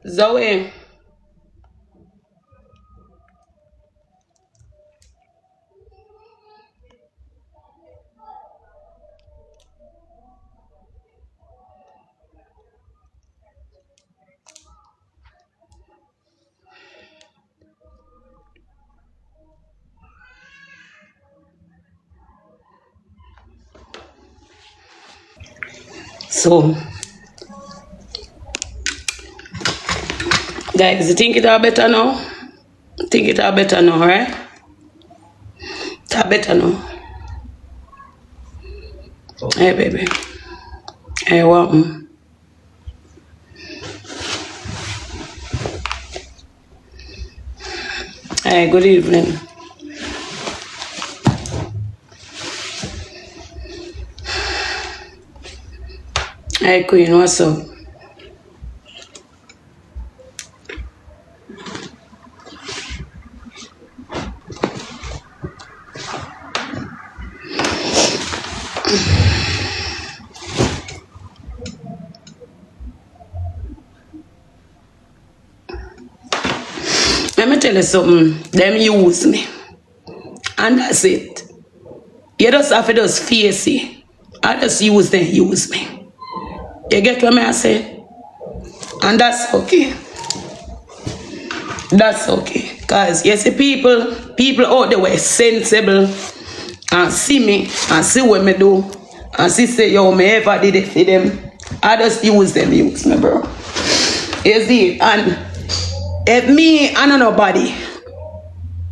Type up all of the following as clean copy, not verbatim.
Zoe. So, guys, you think it are better now? Think it are better now, right? It are better now. Hey, baby. Hey, what? Hey, good evening. Hey, Queen, what's up? Let me tell you something. Them use me. And that's it. You just have to just face it. I just use them, use me. You get what I say? And that's okay. That's okay. Because you see people out there were sensible and see me and see what me do and see say, yo, me ever did it for them. I just use them, use me, bro. You see? And if me and nobody,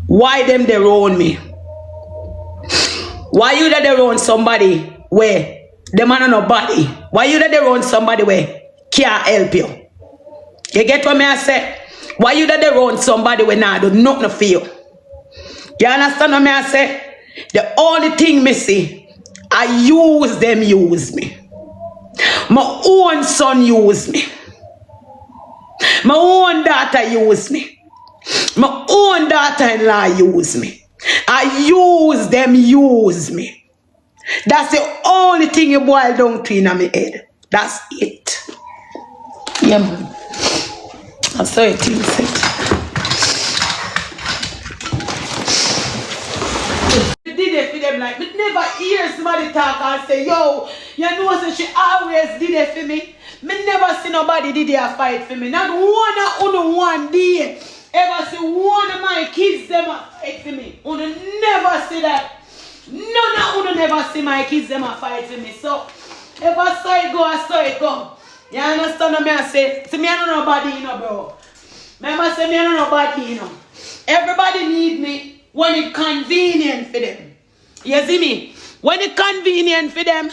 why them they own me? Why you that they own somebody where them and nobody? Why you that they own somebody where can't help you? You get what me I say? Why you that they own somebody where nah do nothing for you? You understand what me I say? The only thing me see, I use them use me. My own son use me. My own daughter use me. My own daughter-in-law use me. I use them use me. That's the only thing you boil down to in my head. That's it. Yeah, man. That's how it is. Did it for them like, me never hear somebody talk and say, yo, you know, so she always did it for me. Me never see nobody did it fight for me. Not one day ever see one of my kids them a fight for me. Uno never see that. None of uno never see my kids them a fight for me. So if I saw it go, I saw it go. You understand what I say? See me I don't know nobody, you know, bro. Remember say me I don't know nobody, you know. Everybody need me when it's convenient for them. You see me? When it's convenient for them,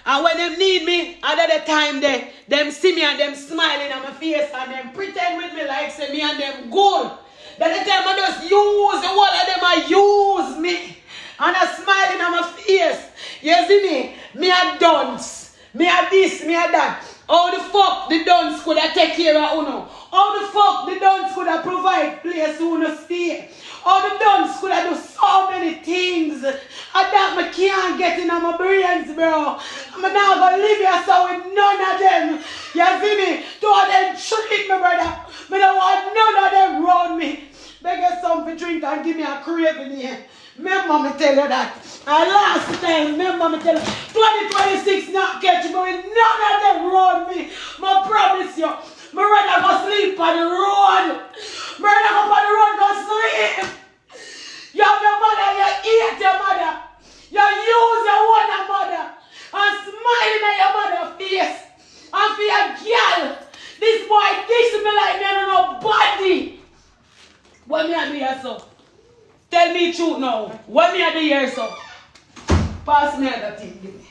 and when them need me, at the time them see me and them smiling on my face and them pretend with me like say me and them good. That the time I just use the whole of them I use me. And I smiling on my face. You see me? Me a dunce. Me a this, me a that. How the fuck the dunce could have take care of Uno? How the fuck the dunce could have provide place Uno stay? How the dunce could have do so many things? And that me can't get in my brains, bro. I'm not gonna live here so with none of them. You see me? Two of them treat me, brother. Me don't want none of them round me. They get something to drink and give me a craving here. Remember me tell you that. And last time, remember me tell you, 2026 not catch me with none of them round me. I promise you. My rather go sleep on the road. My rather go on the road go sleep. You have your mother, you eat your mother. You use your one mother. And smiling at your mother's face. And for your girl. This boy dish me like me I don't know body. What me I do here so? Tell me the truth now. What me I do here so? Pass me that thing, give me.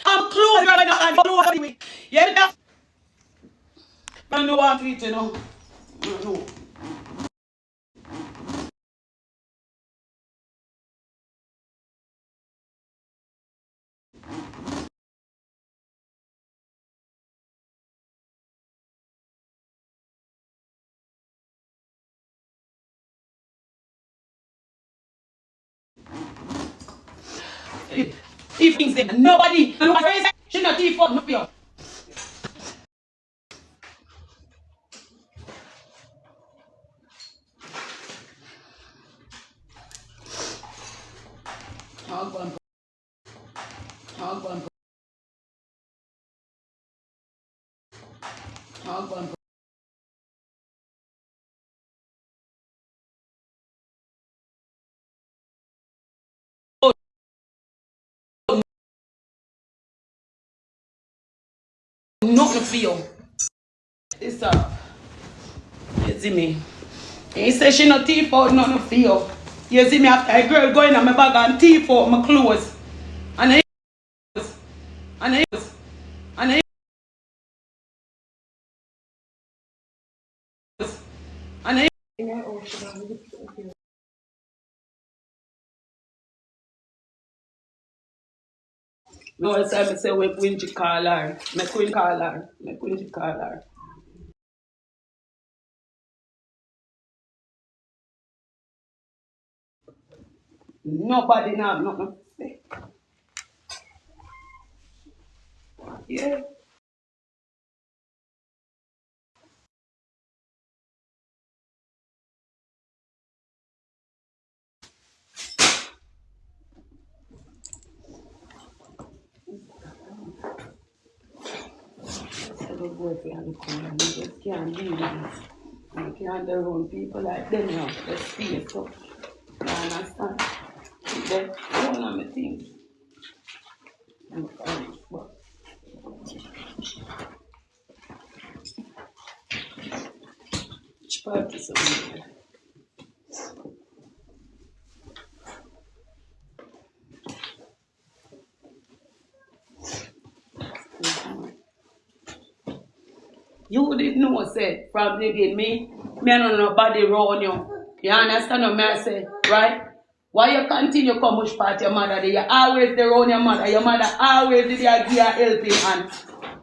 I'm close right now and close anyway. Yeah, that. I don't want to eat, you know. No. If things that nobody, she not even for no fear. Nothing for you. It's you see me. He said she not teeth out nothing for you. You see me after a girl going on my bag and teeth out my clothes. And I and I and I and I no, it's time I say we queen to call her. My queen call her. My queen to call her. Nobody now nothing to say. Yeah. So the boyfriend come and you just can't do this. You can't run people like them now. Let's see it so. You understand? That's one of my things. But which part is it? You didn't know, say, from the beginning, me I don't know nobody around you. You understand what I say, right? Why you continue to come push part your mother there? You always there around your mother. Your mother always did you give her helping hand.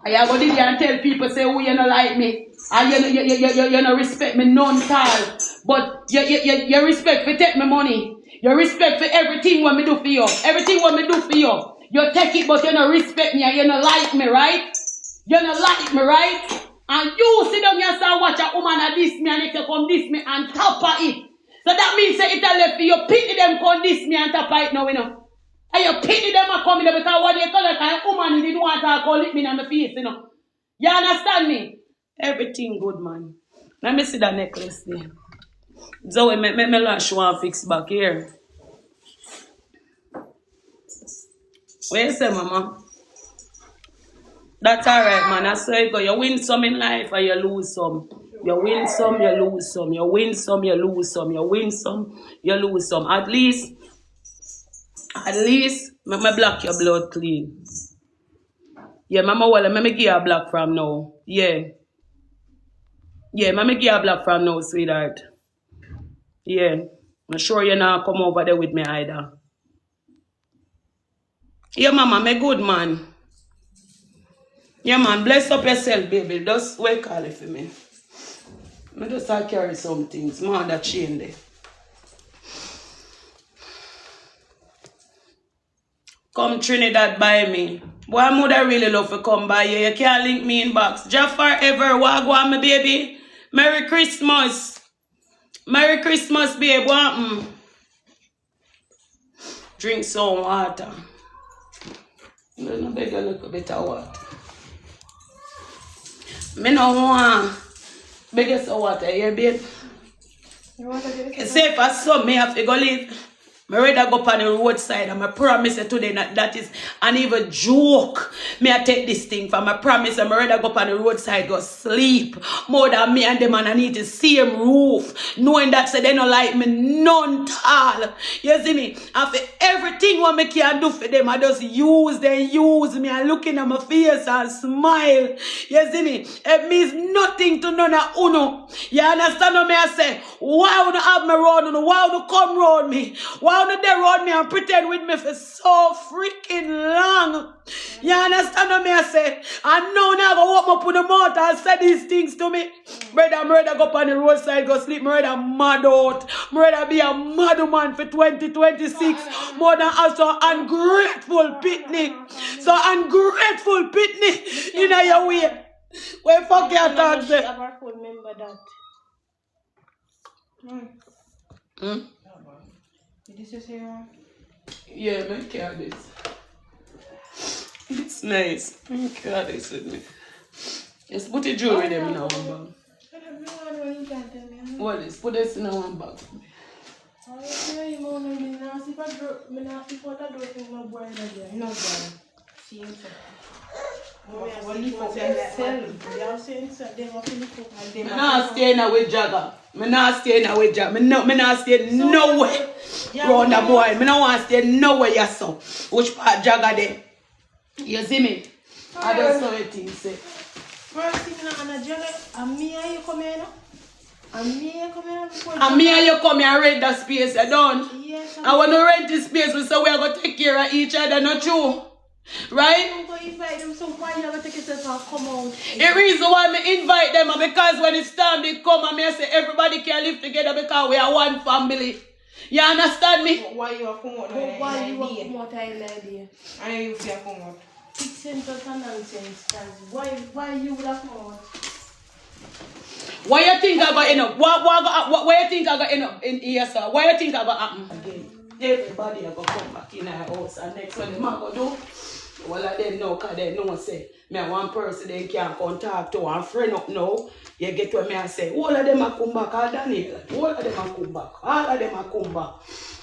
And you go there and tell people, say, oh, you don't like me. And you don't respect me none at all. But you respect for take my money. You respect for everything what me do for you. Everything what me do for you. You take it, but you don't respect me and you don't like me, right? You don't like me, right? And you sit down here and watch a woman at this me and if you come this me and top of it. So that means say it a left for you pity them come this me and top of it now, you know. And you pity them and come in there because what they call it a woman didn't want to call it me in my face, you know. You understand me? Everything good, man. Let me see that necklace there. Zoe, me lash one fix back here. What you say, mama? That's alright, man. That's how you go. You win some in life or you lose some. You win some, you lose some. You win some, you lose some. You win some, you lose some. At least, me block your blood clean. Yeah, mama, well, me give you a block from now. Yeah. Yeah, me give you a block from now, sweetheart. Yeah. I'm sure you're not come over there with me either. Yeah, mama, me good, man. Yeah, man, bless up yourself, baby. Just wake call it for me. I just carry some things. Man, that chain there. Come Trinidad by me. Boy, I would really love to come by you. You can't link me in box. Jafar ever, wagwan, my baby. Merry Christmas. Merry Christmas, babe. What? Drink some water. I'm going to beg a little bit of water. Me no want beg you some water here, babe. You want to get it? Say for some, me have to go live. I rather go up on the roadside and I promise you today that is an even joke. Me I take this thing from I promise I rather go up on the roadside go sleep more than me and them and I need the same roof. Knowing that say they don't like me none at all. You see me? And for everything what me can do for them, I just use me and looking at my face and smile. You see me? It means nothing to none of uno. You understand what me I say? Why would you have me round uno? Why would you come round me? Why would you there round me and pretend with me for so freaking long? You understand what me I say? And now I go walk up on the mouth and say these things to me. Brother, go up on the roadside, go sleep. Brother, mad out. Brother, be a mad man for 2026. More than also ungrateful picnic. So ungrateful picnic in your way. Where fuck your talk say? Remember that. This is here. Yeah, man, carry this. It's nice. Carry this with me. Just put the jewelry them in our bag. What is? Put this in our bag. I'm not staying with Dragga. I'm not staying with Dragga. I'm not staying nowhere. Round the boy. I don't want to stay nowhere, yes, so. Which part Dragga there? You see me? I don't know what things say. First thing on the Dragga, and me and you come here, and me and you come here and rent the space, you done? Yes. I want to rent the space, so we are going to take care of each other, not true? Right? I'm going to invite them, so why you never take yourself and come out? The reason why I invite them is because when it's time they come and I say everybody can live together because we are one family. You understand me? But why you are come out? Why you are come out idea? And you feel come out? It's simple and nonsense. Why you would have come out? Why you think I got end up? Why you think I got end up in here, sir? Why you think I got happen again? Everybody are going to come back in our house and next one them are going to do. Well, I them know because they know say, me one person they can't contact to and friend up now. You get what me I say, all of them are come back, all Daniel, all of them are come back, all of them are come back.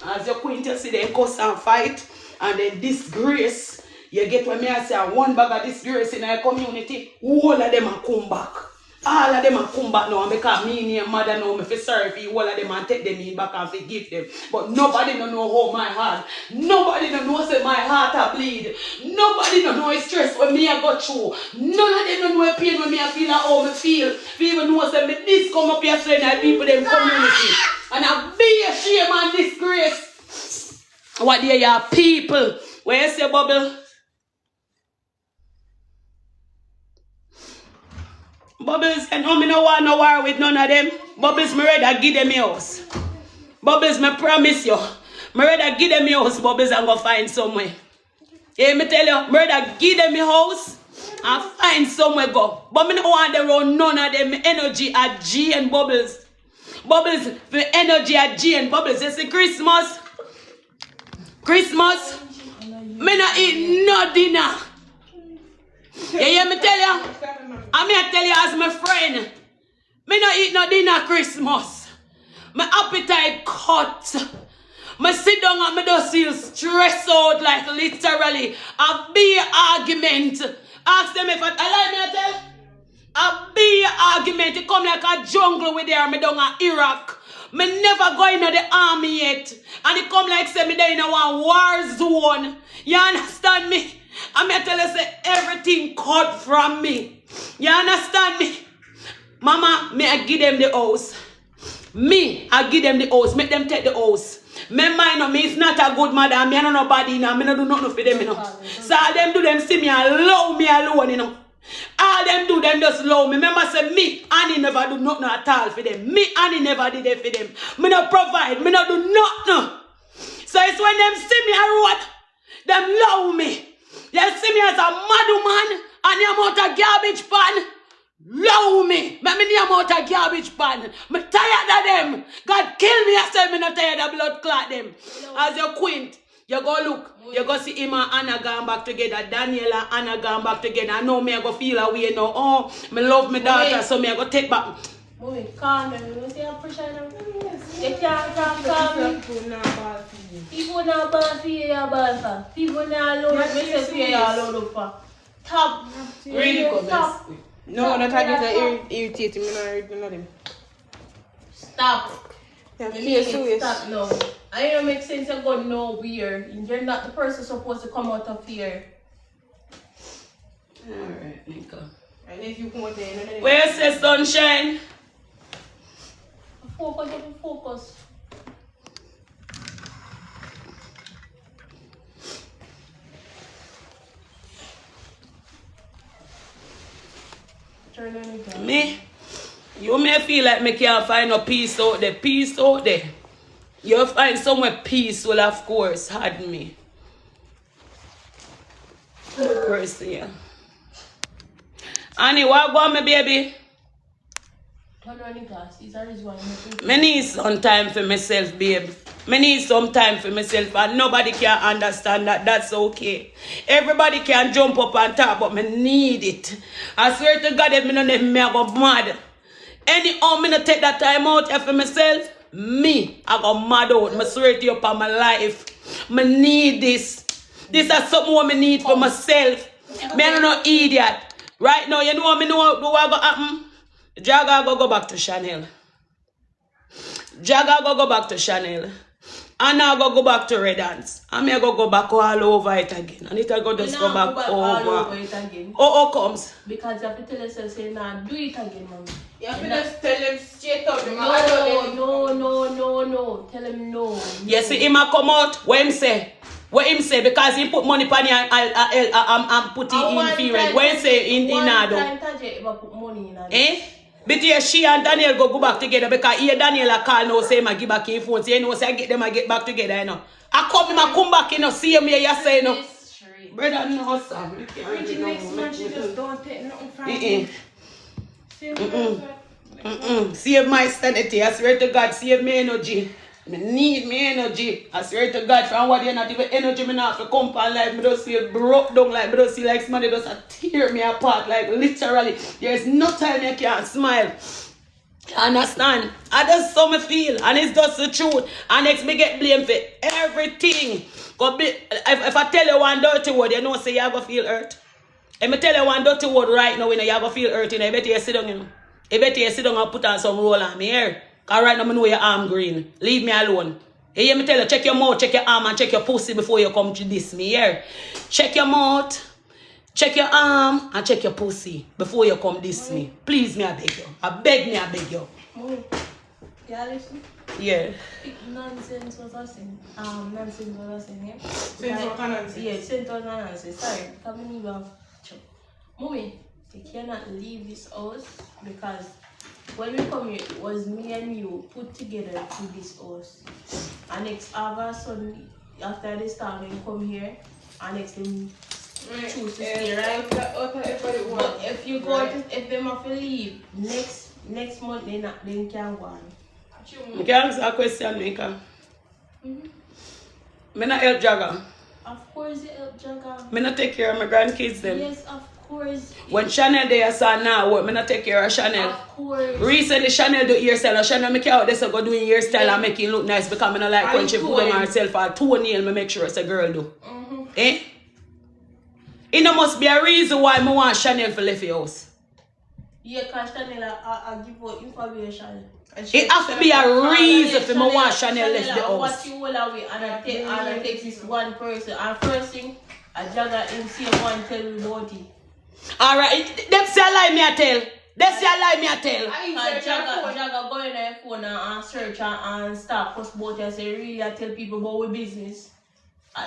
As your queen see them cuss and fight and then disgrace, you get what me I say, one bag of disgrace in our community, all of them are come back. All of them are come back now because me and your mother know me for serve you. All of them and take them in back and forgive them. But nobody don't know how my heart. Nobody don't know say my heart a bleed. Nobody don't know the stress when me I go through. None of them don't know the pain when me I feel how me feel. People know say me this come up here saying that people them community. And I be a shame and disgrace. What they are people. Where you say Bubble? Bubbles, and me no want no war with none of them. Bubbles, me ready to give them your house. Bubbles, me promise you. Me ready to give them your house, Bubbles, and go find somewhere. Yeah, me tell you, me ready to give them your house and find somewhere go. But me no want them around none of them. Energy at G and Bubbles. Bubbles, the energy at G and Bubbles. You see Christmas? Me not eat no dinner. You hear me tell you? I may tell you as my friend, me not eat no dinner Christmas. My appetite cut. Me sit down and me just feel stressed out like literally. A big argument. Ask them if I lie me tell. A big argument. It come like a jungle with there me down in Iraq. Me never go into the army yet. And it come like say me there in a one war zone. You understand me? I may tell you say everything cut from me. You understand me? Mama, may I give them the house. Me, I give them the house. Make them take the house. Me mind on me, it's not a good mother. Me I know nobody, you know. Me no do nothing for them, you know. So all them do them see me and love me alone, you know. All them do them just love me. Remember say me, Annie never do nothing at all for them. Me, Annie never did it for them. Me no provide. Me no do nothing. So it's when them see me a road, them love me. They see me as a mad woman and the amount of garbage pan. Love me. But me the amount of garbage pan. Me tired of them. God kill me. I said me not tired of blood clot them. As your queen, you go look. You go see him and Anna going back together. Daniel and Anna going back together. I know me I go feel away now. Oh, me love my daughter so me I go take back. Mommy, calm down. You see how pressure now? You can't calm me. People not bad for you, you're bad for. People not load up. Me say for you, you're load up for. Top. Really good. No, not talking to irritating me, not them. Stop. Stop now. I don't make sense of going nowhere. You're not the person supposed to come out of here. Alright, Nika. And if you come there, Where's the sunshine? Focus. Turn on it down. Me? You may feel like me can't find no peace out there. Peace out there. You'll find somewhere peaceful, of course, had me. Person, yeah. Annie, what going, my baby? Turn on the glass. Is that one? I need some time for myself, babe. I need some time for myself, and nobody can understand that. That's okay. Everybody can jump up and talk, but I need it. I swear to God, if I don't let me go mad. Anyhow, I don't take that time out for myself. I go mad out. I swear to you upon my life. I need this. This is something I need for myself. I don't know idiot. Right now, you know what I know what go happen? Dragga go back to Shannel. Dragga go back to Shannel. And I go back to Redance. And I go back all over it again. And it'll go just go back all over it again. Oh, comes. Because you have to tell yourself, say, nah, do it again, mommy. You have to just tell him straight up. No. Tell him no. Yes, see him a come out. What him say? Because he put money on you and put it in fear. What him say in Nado? Put money in Eh? But yeah, she and Daniel go back together because here Daniel a call now say I give back his phone. So you know, say I get them, I get back together, you know. I come back, you know, see him here, you say, you know. Brother, no, sir. Next month, she just don't take nothing from me. Save my sanity. I swear to God, save my energy. I need my energy. I swear to God, from what you're not even energy, me not for come on life. Me just feel broke down, like me just see like somebody just tear me apart, like literally. There's no time I can't smile. You understand? I just so me feel, and it's just the truth. And next me get blamed for everything. If I tell you one dirty word, you know, say you gonna feel hurt. If I tell you one dirty word right now, you know, you gonna feel hurt. You know, I bet you sit down, you know. I bet you sit down and put on some roll on me here. Because right now, I know your arm green. Leave me alone. You hear me tell you, check your mouth, check your arm, and check your pussy before you come to this me here. Check your mouth, check your arm, and check your pussy before you come this me. Please me, I beg you. I beg you. Yeah, listen. Yeah. Nonsense was I saying. Nonsense was I saying, yeah? Sense what nonsense? Yeah, sense was nonsense. Sorry, come in here. Mommy, you cannot leave this house because when we come here, it was me and you put together to this house. And next August, after this time, we come here, and next them choose to stay, right? But if you go, if them have to leave, next month, they can't go on. I can answer a question, Mika. I not help Dragga. Of course, you help Dragga. I not take care of my grandkids them. Yes, of course. When Shannel there, son now, I not take care of Shannel. Of course. Recently, Shannel do hairstyle. And Shannel make out this go doing hairstyle and make it look nice because I don't like when she put on herself or toenail. I make sure it's a girl do. Eh? It must be a reason why I want Shannel to leave the house. Yeah, because Shannel I give out information. It has to be a reason for me want Shannel left the house. What you all away and I take this one person. And first thing, I Dragga him see one tell me about it. Alright, them say a lie me I tell. Dragga go in their phone and search and start post about it and say really I tell people about our business.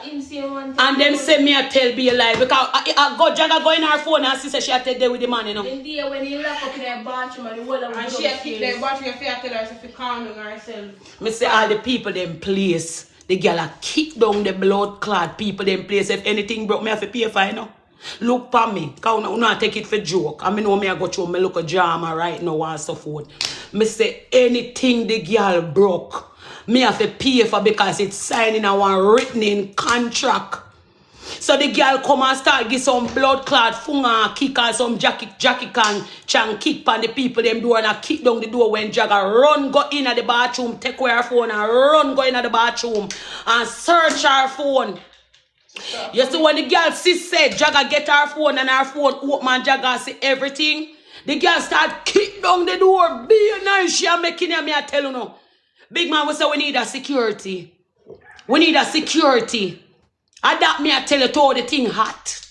Him see one and them say me I tell be a lie because Dragga go in her phone and she say she a tell there with the man, you know. Then there when he lock up in her bathroom and the whole of and she keep their bathroom if you tell her if you calm down herself. Me say all the people them place. The girl a kick down the blood clad people them place. If anything broke me have to pay for, you know. Look for me. Because I not take it for joke. I know me I go through me look a drama right now and so forth. Me say anything the girl broke, me have to pay for because it's signing a one written in contract. So the girl come and start give some blood clot funga kick and some Jackie can kick pan the people them door and kick down the door when Dragga run go in at the bathroom, take away her phone and run go in at the bathroom and search her phone. You see when the girl sis said Dragga get her phone and her phone open and Dragga see everything, the girl start kick down the door, be nice, she making me I tell you no. Big man, we say we need a security. We need a security. Adapt me, I tell you, to all the thing hot.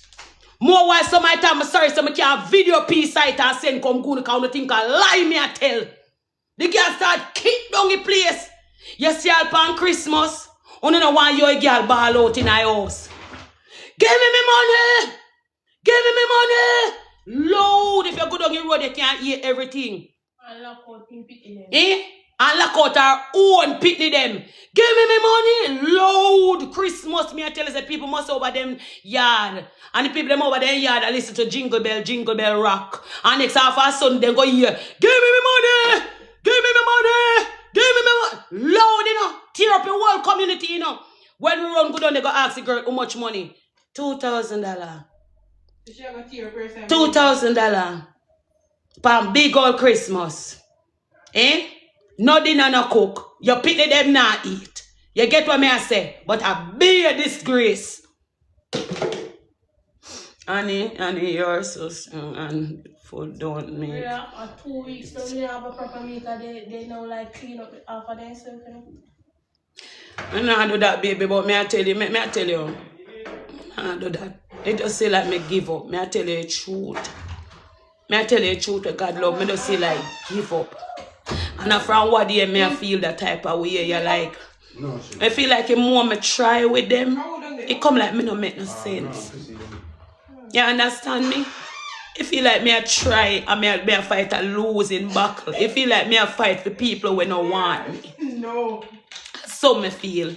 More why some my time, I'm sorry, so I can't video piece site and send come good because I think I lie me, I tell. The girl start kick down the place. You see all on Christmas, you don't want your girl ball out in her house. Give me money! Give me money! Load, if you go down the road, you can't hear everything. And lock out in pitney them. Eh? And lock out our own pitney them. Give me money! Load! Christmas, me I tell you, the people must over them yard. And the people them over them yard, I listen to Jingle Bell Rock. And next half a Sunday, they go here. Give me money! Give me money! Give me money! Load, you know. Tear up your whole community, you know. When we run good on, they go ask the girl how much money. $2,000. $2,000. For big old Christmas. Eh? No dinner, no cook. You pick them not eat. You get what me I say? But I be a disgrace. Annie, you're so strong and food don't make. Yeah, for 2 weeks, don't they have a proper meat and they now like clean up half of themselves, you know? I don't do that, baby, but me I tell you, I don't do that. It just say like me give up. Me I tell you the truth. Me I tell you the truth, God love me just say like give up. And from what day me I feel that type of way, you like. No, I feel like the more me try with them, it come like me no make no sense. You understand me? It feel like me I try and me I fight a losing battle. It feel like me I fight for people who don't want me. No. So me feel.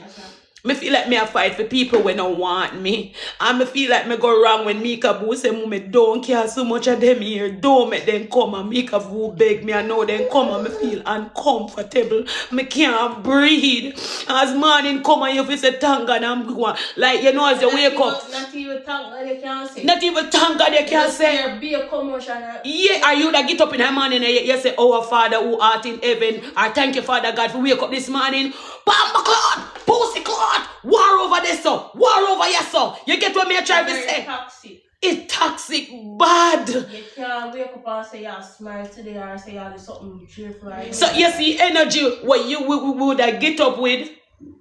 Me feel like me I fight for people when don't want me. And me feel like me go wrong when Mika Boo say, me don't care so much of them here. Don't make them come and Mika Boo beg me. I know them come and me feel uncomfortable. Me can't breathe. As morning come and you feel say thank God I'm going. Like you know as you wake up. Not even thank God they can't say. Not even thank God they can't say. There be a commotion. Yeah, are you that get up in the morning and you say, our Father who art in heaven, I thank you, Father God, for wake up this morning. Bamba clot, pussy clot, war over this, so war over yes, so. You get what me trying to say? Toxic. It's toxic, bad. You can't wake up and say you smile today or say you do something cheerful. So you see energy what you would get up with,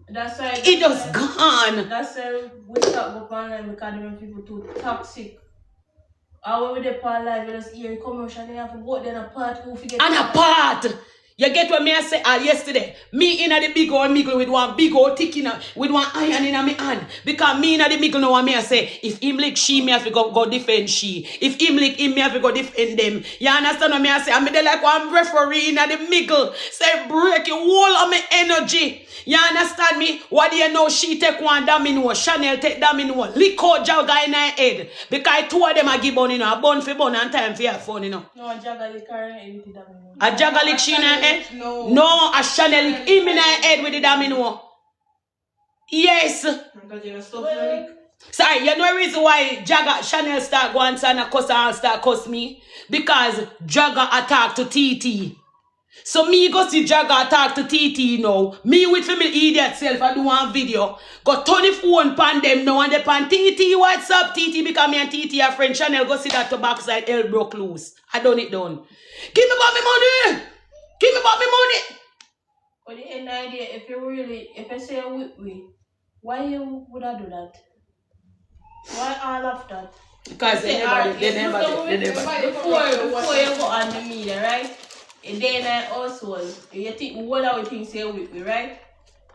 that's why it just gone. That's why we stop going online because them people too toxic. And when we dey on live, we just hear commotion, they have to go then apart who forget. And apart. You get what me I say yesterday? Me in the big old middle with one big old tick in with one iron in my hand. Because me in the middle know what me I say. If him lick she, me have to go defend she. If him lick him, me have to go defend them. You understand what me I say? I'm there like one referee in the middle. Say break your whole of my energy. You understand me? What do you know? She take one DOMINO, Shannel take DOMINO, lick out Dragga in her head. Because two of them are give bun, you know, a bun for bun and time for have fun, you know. No, a Dragga lick her head with the DOMINO. A Dragga lick she in her head? No. No, a Shannel lick him in her head with the DOMINO. Yes. Sorry, you know the reason why Shannel start going and cuss and start cuss me? Because Dragga attack to TT. So me go see Dragga talk to TT now. Me with me idiot self I do one video. Go turn the phone pan them now and they pan TT. What's up TT? Because me and TT are friend. Shannel go see that to backside hell broke loose. I done it done. Give me back my money. Give me back my money. But the end idea, if you say with me, why you would I do that? Why all of that? Because they never. Before you go on the media, right? And then I also, you think, what are we think say with me, right?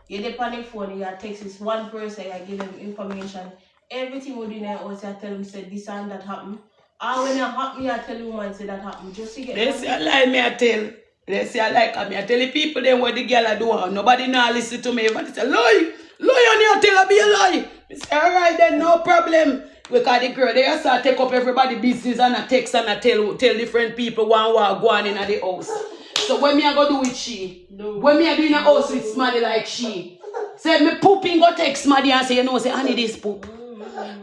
You depend on the phone, you text this one person, you give them information. Everything we do in the house, I tell them, say this and that happen. And when it happen, I tell you man, say that happen. Just to get they say I lie, me I tell. They say I like me. I tell the people then what the girl I do. Nobody now listen to me. But they say, lie on you, tell her be a lie. I say, alright then, no problem. Because the girl, they just take up everybody's business and I text and I tell different people one war go on in the house. So when me I go do with she, when me I do in a house with somebody like she, say me pooping go text somebody and say, you know, say, I need this poop.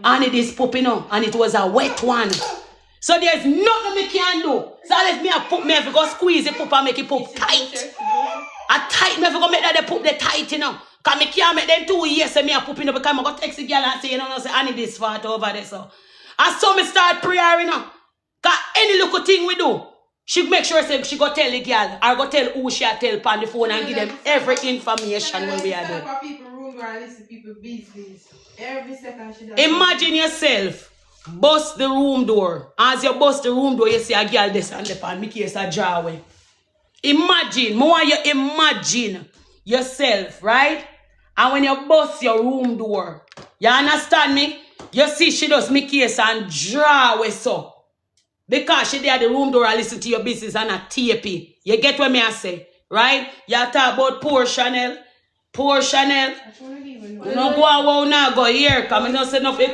I need this poop, you know, and it was a wet one. So there's nothing me can do. So let me a poop, me have to go squeeze the poop and make it poop tight. A tight, me have to go make that the poop the tight, you know. Because I can't make them 2 years and me a pooping up because I go text the girl and say, you know, say, I need this fat over there. So I saw me start prayer, you know. Because any little thing we do, She make sure say she go tell the girl or go tell who she tell on the phone and give them every information when we are doing. People room or listen to people business. Every second she does. Imagine yourself bust the room door. As you bust the room door, you see a girl this and the pan. Me case a drawing. Imagine, more you imagine yourself, right? And when you bust your room door, you understand me? You see she does me case and draw away so. Because she there the room door and listen to your business and a tape. You get what me I say, right? You talk about poor Shannel. Poor Shannel. No go out now, go here. Because I don't say nothing.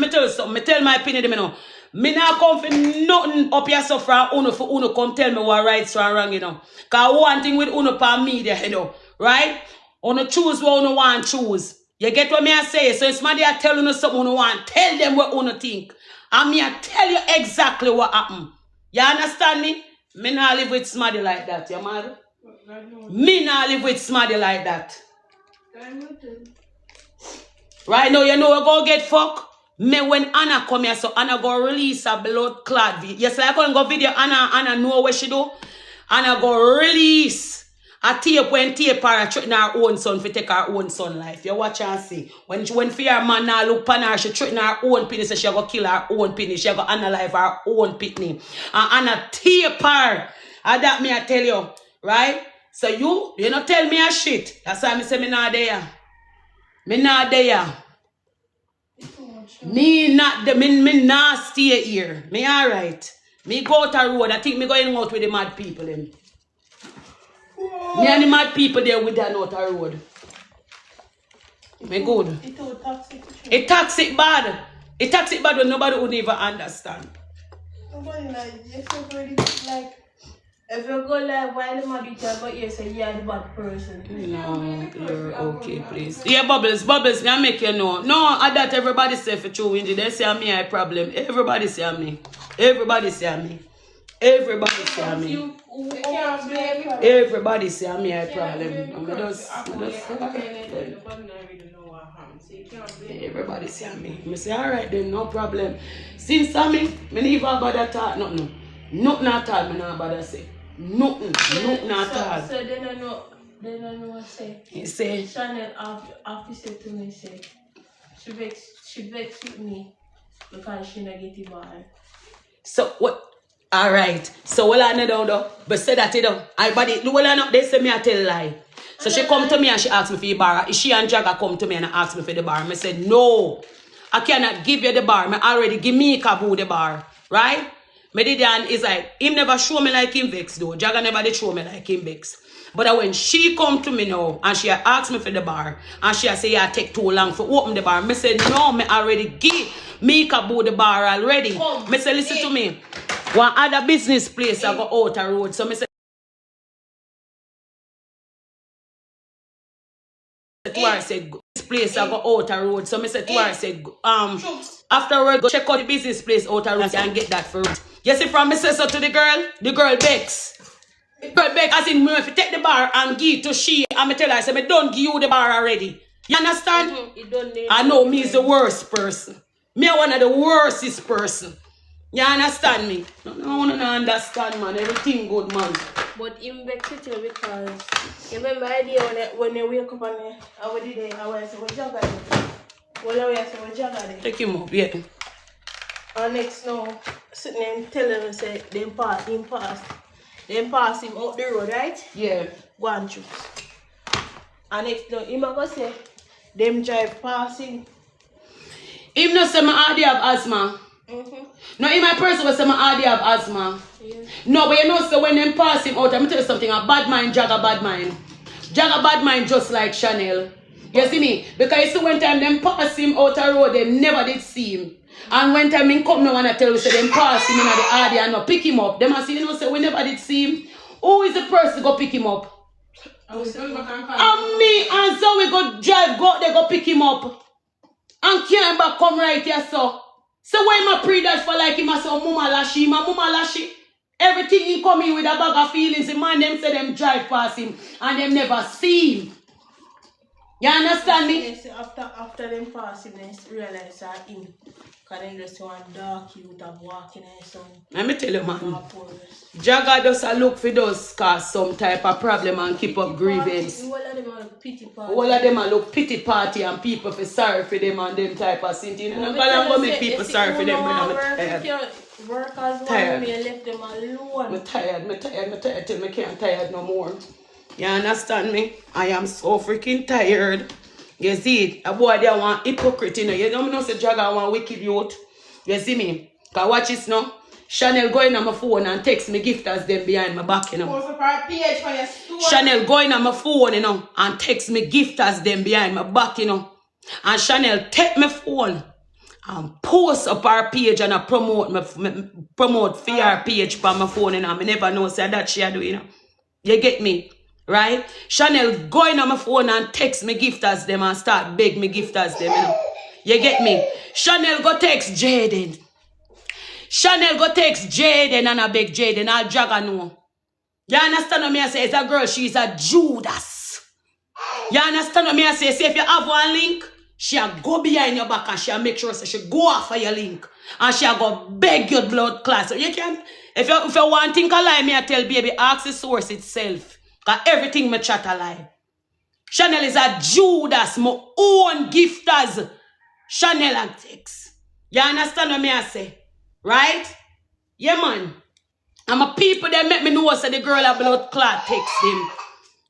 Me tell you something. Me tell my opinion. Me not come for nothing up here so from Uno for Uno come tell me what right so wrong, you know. Because one thing with Uno per media, you know, right? Uno choose what Uno want choose. You get what me I say? So if somebody I tell Uno something Uno want, tell them what Uno think. And me I tell you exactly what happened. You understand me? Me not live with somebody like that, you mad? Me not live with somebody like that. Right now, you know we go get fucked. Me when Anna come here, so Anna go release a blood clot video. Yes, I couldn't go video Anna know what she do. Anna go release a tape when tape her threaten her own son for take her own son life. You watch and see. When fear man now look pan her, she threaten her own penis, so she go kill her own penis. She go analyze her own pitney. And Anna tape her. And that me I tell you, right? So you not tell me a shit. That's why I say me not there. Me not there. Me not stay here. Me alright. Me go out the road. I think me going out with the mad people then. Me and the mad people there with them out the road. Me good. It toxic bad. It toxic bad when nobody would even understand. Nobody like if you go live while the mad you but you say you're the bad person. No, you're okay, please. Yeah, Bubbles, I make you know. No, I that everybody say for true Windy. They say me I problem. Everybody say me. Everybody say me. Everybody say me. Everybody say me I problem. Everybody say me. I say alright then, no problem. Since I me never bother talk nothing. Nothing at all, me not bother say. Nothing at all. So then I know what say. He say Shannel officer to me say she vex with me because she not get the bar. so what? Alright. So what I know though? But say that you know. I body well I know they say me I tell lie. So she come to me and she asked me for the bar. She and Dragga come to me and asked me for the bar. I said no. I cannot give you the bar. I already give me Kabu the bar. Right? Median is like, him never show me like him vex though. Dragga never did show me like him vex. But when she come to me now and she asked me for the bar and she say, yeah, take too long for open the bar. I said, no, me already give me Kabu the bar already. I said, listen to me. One other business place I go out the road. So I said, to her, I said, this place I go out the road. So I said to her, I said, afterward, go check out the business place out the road and get that for road. You see, from me say so to the girl begs. The girl begs, as in, if you take the bar and give it to she, and me tell her, I say, me don't give you the bar already. You understand? I know me is the worst person. Me one of the worstest person. You understand me? I want to understand, man. Everything good, man. But him vex with you because you remember the idea when you wake up and I was there, I was saying, what Dragga there? Well, I was saying, what Dragga there? Take him up, yeah. And next now, sitting there and telling him, say, them pass him out the road, right? Yeah. Go and choose. And next now, him go say, them drive past him. Him not say my already have asthma. No, in my person was say my already have asthma. Yeah. No, but you know, so when them pass him out, I'm tell you something, a bad mind, Dragga bad mind. Dragga bad mind just like Shannel. You see me? Because you see when time them pass him out the road, they never did see him. And when time him come now and I tell you, say them pass him in the area and no pick him up. Them I see, you know, say we never did see him. Who is the person to go pick him up? And me and so we go drive, go they go pick him up. And came back come right here, so. So when my pre-dash for like him, I say, Mama Lashi. Everything he come in with a bag of feelings, the man them say them drive past him and them never see him. You understand me? After them pass him, they realize that him. Because then just one dark youth of walking and some. Let me tell you, man. Dragga does a look for those cause some type of problem and keep up grievance. All of them are pity party. All of them are look pity party and people feel sorry for them and them type of thing. You know, I'm going to make people sorry for them, but I'm tired. Workers Tired. want me and left them alone. I'm tired till I can't tired no more. You understand me? I am so freaking tired. You see it? A boy there want hypocrite, you know. You don't know say Dragga want wicked youth. You see me? Cause watch this now. Shannel going on my phone and text me gift as them behind my back, you know. Post up our page for your store. Shannel going on my phone, you know, and text me gift as them behind my back, you know. And Shannel take my phone and post up our page and I promote for our page for my phone, you know. I never know say that she do, you know. You get me? Right? Shannel going on my phone and text me gift as them and start beg me gift as them, you know. You get me? Shannel go text Jaden. Shannel go text Jaden and I beg Jaden. I'll Dragga know. You understand what me I say? It's a girl, she's a Judas. You understand what me I say? Say if you have one link, she'll go behind your back and she'll make sure she go after your link. And she'll go beg your blood class. So you can, if you want to think a lie, me I tell baby, ask the source itself. Because everything me chat a lie. Shannel is a Judas, my own gifters. Shannel and text. You understand what me I say? Right? Yeah, man. And my people, they make me know say the girl a blood clot text him.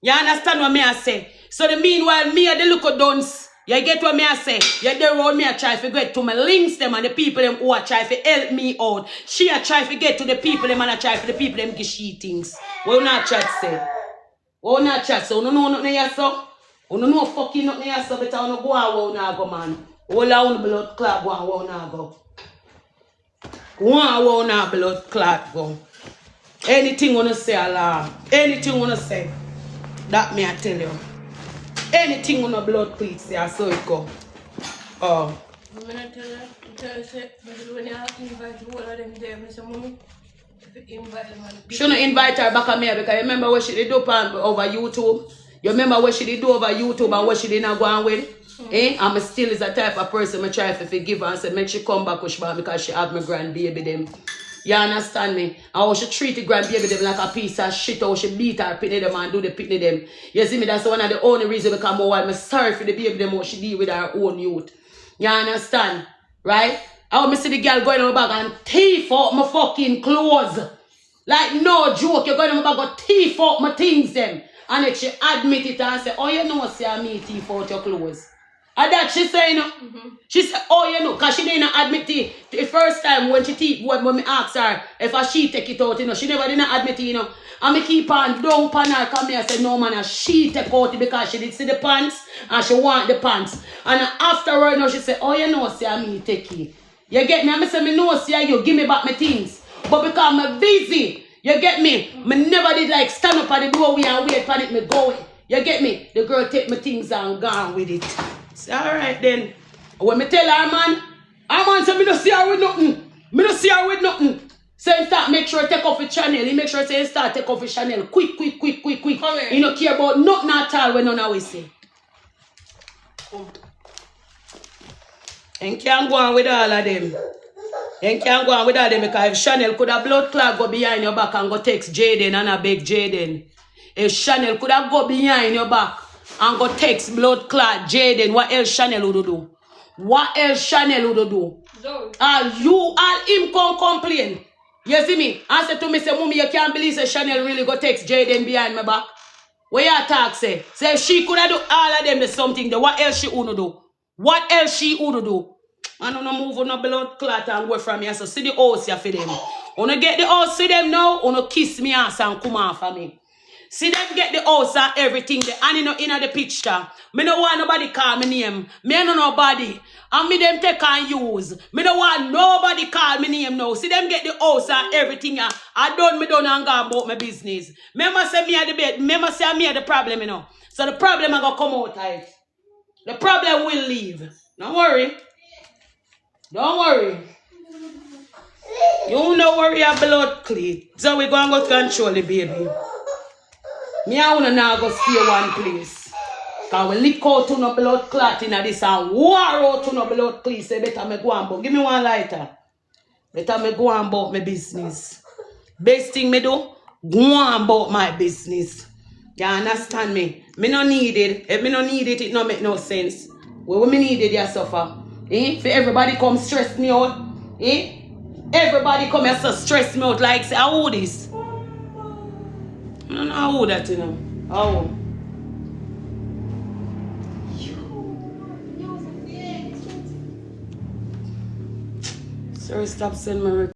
You understand what me I say? So the meanwhile, me and the look dunce. You get what me I say? You there around me I try to get to my links them and the people them who are try to help me out. She a try to get to the people them and I try for the people them give she things. What you not try to say? What you not try to say? You don't know nothing here so? You don't know fucking nothing here so? Better you go on where you not go, man. All our blood clot go on where you not go. Go on where you not blood clot go. Anything you want to say, Allah. Anything you want to say. That me I tell you. Anything on a blood cleat, say, I saw it go. Oh. I'm going to tell you, say, when you have to invite all of them there, I say, Mommy, if you invite them, shouldn't invite her back on me because you remember what she did do over YouTube? You remember what she did do over YouTube and what she did not go on with? Eh? I'm still is a type of person I try to forgive her and say, make she come back with me because she have my grandbaby them. You understand me? And how she treat the grandbaby them like a piece of shit, how she beat her pitney them and do the pitney them. You see me? That's one of the only reasons because I'm sorry for the baby them how she deal with her own youth. You understand? Right? How me see the girl going on my bag and thief out my fucking clothes. Like no joke, you're going on my bag and thief out my things them. And then she admit it and say, oh you know say me thief out your clothes. And that she say, you know, she said, oh, you know, because she didn't admit it. The first time when she when me asked her if she take it out, you know, she never didn't admit it, you know. And me keep on down pan her, come here and say, no man, she take out it because she did see the pants and she want the pants. And afterward, you know, she said, oh, you know, say me take it. You get me? And I say, me know, say you give me back my things. But because I'm busy, you get me? Me never did like stand up at the doorway and wait for it, me go. You get me? The girl take my things and gone with it. Say, all right then. When me tell her man say me don't see her with nothing. Me don't see her with nothing. So he start make sure take off the channel. He make sure say he start take off the channel. Quick. He don't care about nothing at all when none of we say. And can't go on with all of them. And can't go on with all of them because if Shannel could have blood clot go behind your back and go text Jaden and I beg Jaden. If Shannel could have go behind your back and go text blood clot Jaden, what else Shannel would do? What else Shannel would do? You all him come complain. You see me? I said to me, say, Mommy, you can't believe say Shannel really go text Jaden behind my back. What you talk say? Say she could have do all of them the something. What else she would do? What else she would do? I don't move on a blood clot and go from here. So see the house here for them. Wanna get the house for them now? Wanna kiss me ass and come on for me. See them get the house and everything. And you know in the picture. Me don't want nobody call me name. Me no nobody. And me them take and use. Me don't want nobody call me name now. See them get the house and everything. I done and go about my business. Remember say me at the bed. Remember say me at the problem, you know. So the problem I gonna come out of it. The problem will leave. Don't worry. Don't worry. You don't worry your blood clean. So we gonna go control the baby. Me I wanna now go stay one place. Cause we lick out to no blood clot in this and war out to no blood clot. So better me go and bout. Give me one lighter. Better me go and bout my business. Best thing me do, go on about my business. You understand me? Me no need it. If me no need it, it no make no sense. When me need it, you suffer. For everybody come stress me out. Everybody come here so stress me out like say, how this? I don't know how that, you know. How? Sorry, stop sending me